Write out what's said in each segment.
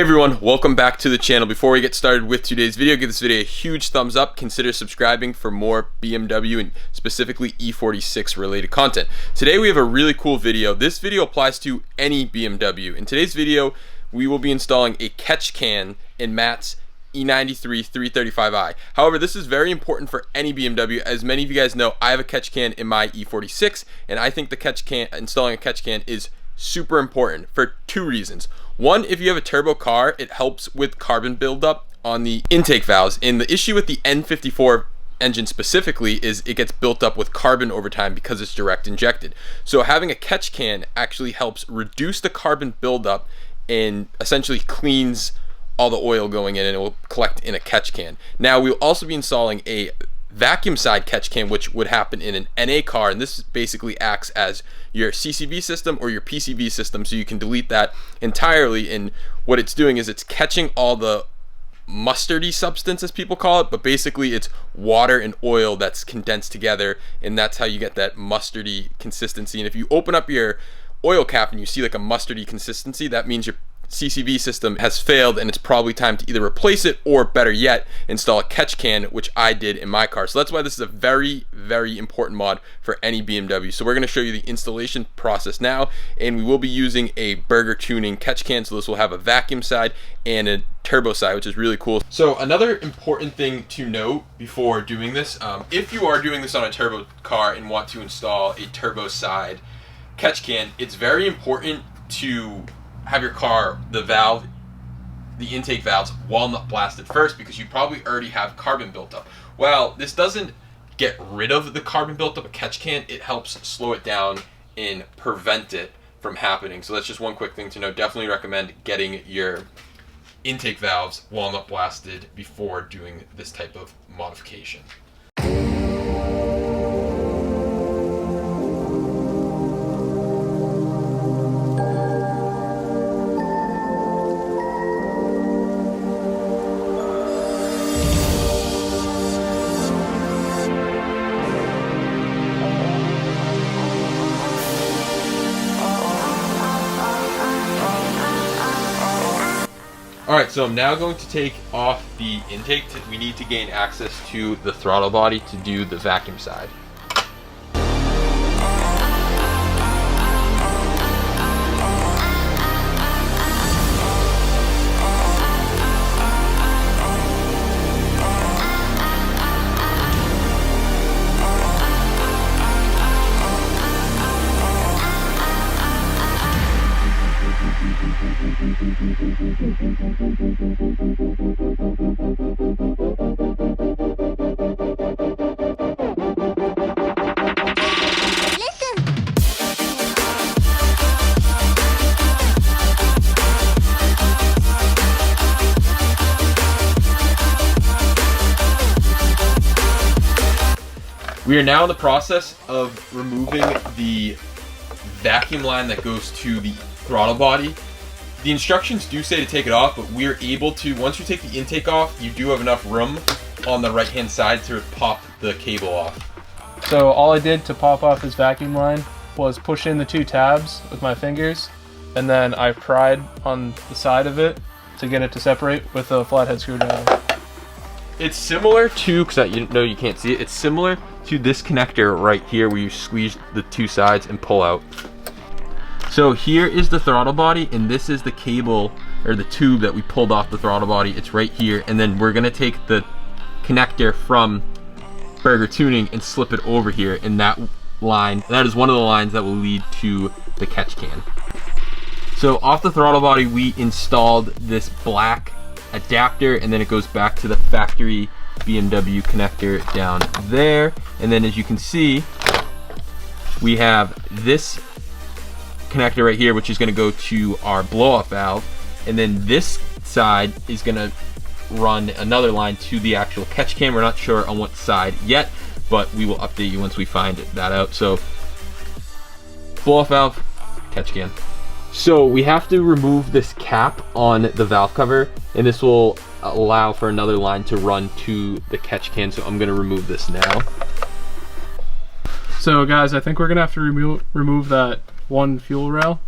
Hey everyone, welcome back to the channel. Before we get started with today's video, give this video a huge thumbs up. Consider subscribing for more BMW and specifically E46 related content. Today we have a really cool video. This video applies to any BMW. In today's video, we will be installing a catch can in Matt's E93 335i. However, this is very important for any BMW. As many of you guys know, I have a catch can in my E46, and I think installing a catch can is super important for two reasons. One, if you have a turbo car, it helps with carbon buildup on the intake valves. And the issue with the N54 engine specifically is it gets built up with carbon over time because it's direct injected. So having a catch can actually helps reduce the carbon buildup and essentially cleans all the oil going in, and it will collect in a catch can. Now we'll also be installing a vacuum side catch can, which would happen in an NA car, and this basically acts as your CCV system or your PCV system, so you can delete that entirely. And what it's doing is it's catching all the mustardy substance, as people call it, but basically it's water and oil that's condensed together, and that's how you get that mustardy consistency. And if you open up your oil cap and you see like a mustardy consistency, that means your CCV system has failed, and it's probably time to either replace it or, better yet, install a catch can, which I did in my car. So that's why this is a very, very important mod for any BMW. So we're going to show you the installation process now, and we will be using a Burger tuning catch can. So this will have a vacuum side and a turbo side, which is really cool. So another important thing to note before doing this, if you are doing this on a turbo car and want to install a turbo side catch can, it's very important to have your car, the intake valves, walnut blasted first, because you probably already have carbon built up. Well, this doesn't get rid of the carbon built up a catch can, it helps slow it down and prevent it from happening. So that's just one quick thing to know. Definitely recommend getting your intake valves walnut blasted before doing this type of modification. Alright, so I'm now going to take off the intake. We need to gain access to the throttle body to do the vacuum side. We are now in the process of removing the vacuum line that goes to the throttle body. The instructions do say to take it off, but we're able to, once you take the intake off, you do have enough room on the right hand side to pop the cable off. So all I did to pop off this vacuum line was push in the two tabs with my fingers, and then I pried on the side of it to get it to separate with a flathead screwdriver. It's similar to, because you know you can't see it, it's similar to this connector right here where you squeeze the two sides and pull out. So here is the throttle body, and this is the cable or the tube that we pulled off the throttle body. It's right here, and then we're gonna take the connector from Burger Tuning and slip it over here in that line. That is one of the lines that will lead to the catch can. So off the throttle body, we installed this black adapter, and then it goes back to the factory BMW connector down there. And then as you can see, we have this connector right here, which is going to go to our blow-off valve, and then this side is going to run another line to the actual catch can. We're not sure on what side yet, but we will update you once we find that out. So blow-off valve, catch can. So we have to remove this cap on the valve cover, and this will allow for another line to run to the catch can. So I'm going to remove this now. So guys, I think we're gonna have to remove that one fuel rail.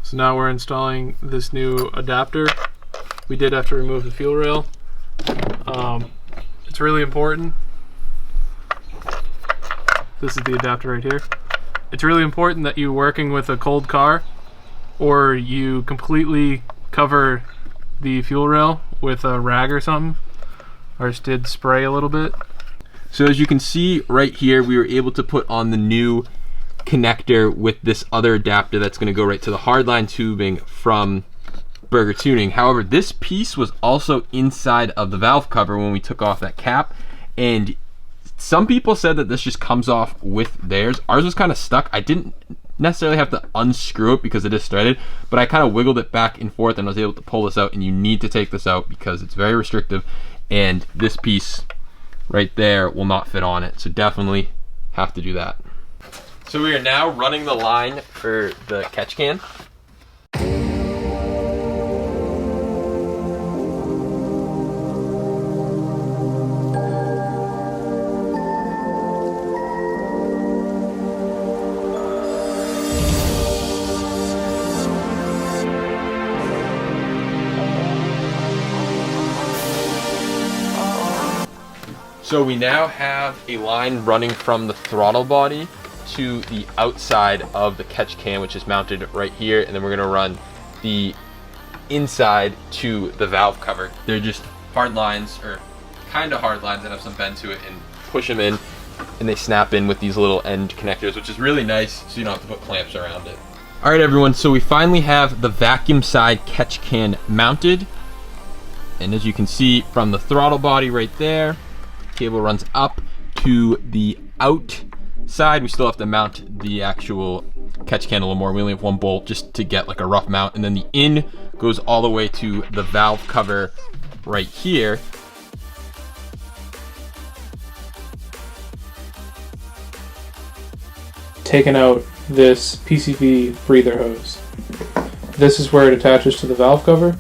So now we're installing this new adapter. We did have to remove the fuel rail. It's really important. This is the adapter right here. It's really important that you're working with a cold car, or you completely cover the fuel rail with a rag or something. Ours did spray a little bit. So as you can see right here, we were able to put on the new connector with this other adapter that's going to go right to the hardline tubing from Burger Tuning. However, this piece was also inside of the valve cover when we took off that cap, and some people said that this just comes off with theirs. Ours was kind of stuck. I didn't necessarily have to unscrew it because it is threaded, but I kind of wiggled it back and forth and I was able to pull this out, and you need to take this out because it's very restrictive, and this piece right there will not fit on it, so definitely have to do that. So we are now running the line for the catch can. So we now have a line running from the throttle body to the outside of the catch can, which is mounted right here, and then we're gonna run the inside to the valve cover. They're just hard lines, or kind of hard lines that have some bend to it, and push them in and they snap in with these little end connectors, which is really nice, so you don't have to put clamps around it. All right, everyone, so we finally have the vacuum side catch can mounted, and as you can see from the throttle body right there, cable runs up to the outside. We still have to mount the actual catch can a little more. We only have one bolt just to get like a rough mount, and then the in goes all the way to the valve cover right here. Taking out this PCV breather hose. This is where it attaches to the valve cover,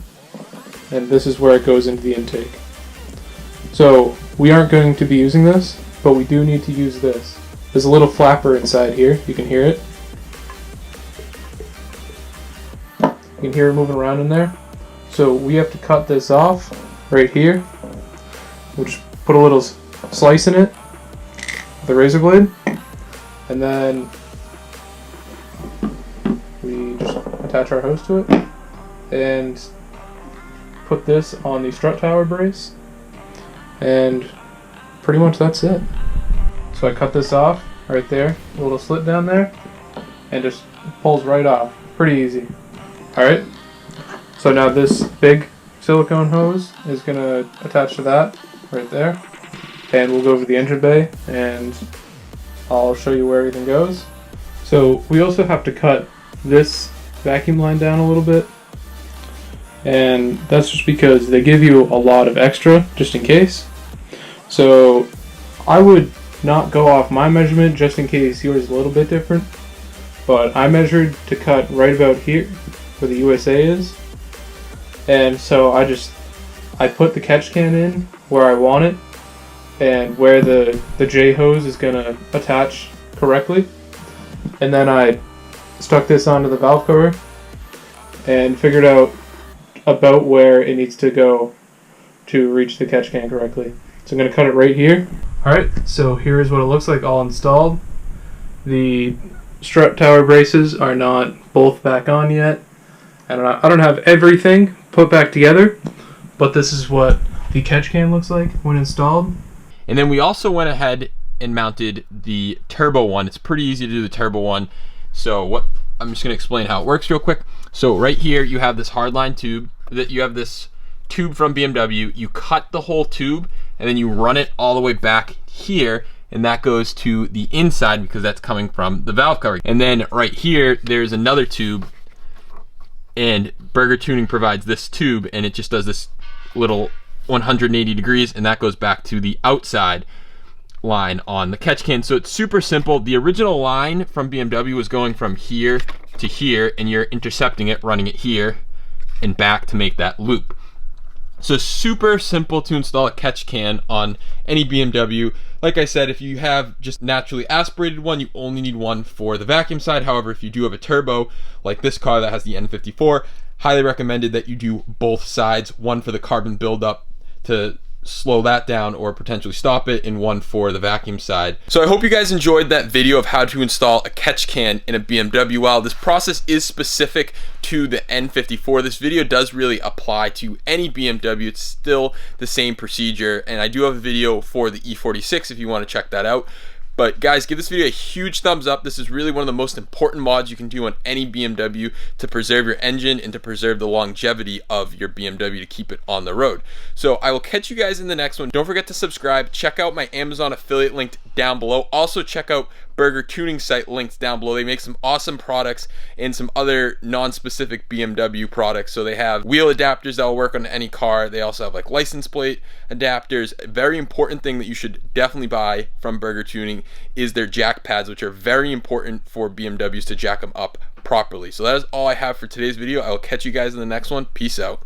and this is where it goes into the intake. So we aren't going to be using this, but we do need to use this. There's a little flapper inside here. You can hear it. You can hear it moving around in there. So we have to cut this off right here. We'll just put a little slice in it with a razor blade, and then we just attach our hose to it and put this on the strut tower brace, and pretty much that's it. So I cut this off right there, a little slit down there, and just pulls right off. Pretty easy. Alright, so now this big silicone hose is going to attach to that right there, and we'll go over the engine bay and I'll show you where everything goes. So we also have to cut this vacuum line down a little bit, and that's just because they give you a lot of extra just in case. So I would not go off my measurement just in case yours is a little bit different, but I measured to cut right about here where the USA is, and so I put the catch can in where I want it and where the J hose is going to attach correctly, and then I stuck this onto the valve cover and figured out about where it needs to go to reach the catch can correctly. So I'm going to cut it right here. Alright, so here's what it looks like all installed. The strut tower braces are not both back on yet. I don't have everything put back together, but this is what the catch can looks like when installed. And then we also went ahead and mounted the turbo one. It's pretty easy to do the turbo one. So I'm just going to explain how it works real quick. So right here you have this hardline tube, that you have this tube from BMW. You cut the whole tube and then you run it all the way back here, and that goes to the inside because that's coming from the valve cover. And then right here there's another tube, and Burger Tuning provides this tube, and it just does this little 180 degrees, and that goes back to the outside line on the catch can. So it's super simple. The original line from BMW was going from here to here, and you're intercepting it, running it here and back to make that loop. So super simple to install a catch can on any BMW. Like I said, if you have just naturally aspirated one, you only need one for the vacuum side. However, if you do have a turbo, like this car that has the N54, highly recommended that you do both sides, one for the carbon buildup to slow that down or potentially stop it, and one for the vacuum side. So I hope you guys enjoyed that video of how to install a catch can in a BMW. While this process is specific to the N54, this video does really apply to any BMW. It's still the same procedure, and I do have a video for the E46 if you want to check that out. But guys, give this video a huge thumbs up. This is really one of the most important mods you can do on any BMW to preserve your engine and to preserve the longevity of your BMW to keep it on the road. So I will catch you guys in the next one. Don't forget to subscribe. Check out my Amazon affiliate linked down below. Also check out Burger Tuning site linked down below. They make some awesome products and some other non-specific BMW products. So they have wheel adapters that will work on any car. They also have like license plate adapters. A very important thing that you should definitely buy from Burger Tuning is their jack pads, which are very important for BMWs to jack them up properly. So that is all I have for today's video. I will catch you guys in the next one. Peace out.